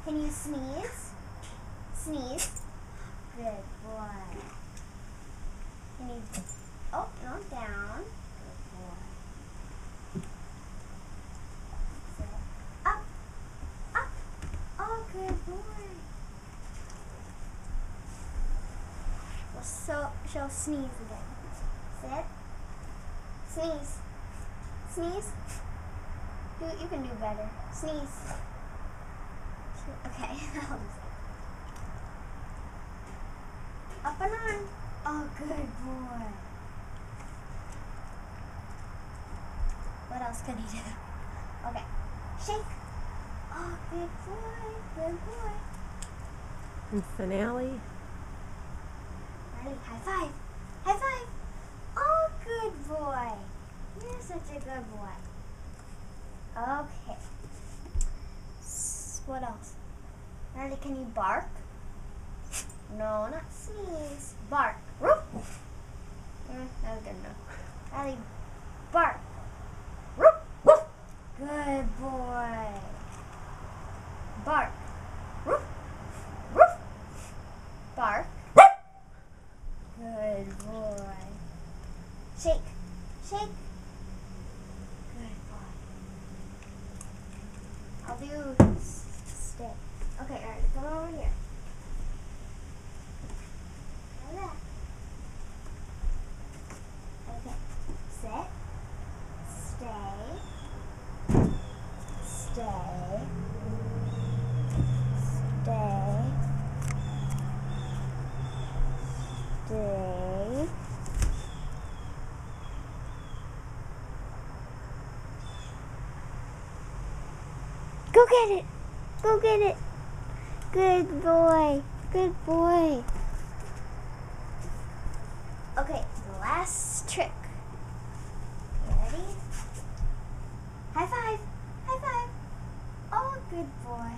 Can you sneeze? Sneeze. Good boy. Can you, oh, no, down. Good boy. Sit. Up. Up. Oh, good boy. So she'll sneeze again. Sit. Sneeze. Sneeze. You can do better. Sneeze. Okay, I'll do it. Up and on. Oh, good boy. What else can he do? Okay. Shake. Oh, good boy. Good boy. And finale. Ready? High five. High five. Oh, good boy. You're such a good boy. Okay. What else? Ready? Can you bark? No, not sneeze. Bark. Roof. That was good enough. Ready? Bark. Roof. Woof. Good boy. Bark. Roof. Roof. Bark. Good boy. Shake. Shake. Good boy. I'll do stick. Okay, alright, come over here. Like that. Okay. Sit. Stay. Stay. Stay. Stay. Go get it. Go get it. Good boy. Good boy. Okay, the last trick. You ready? High five. High five. Oh, good boy.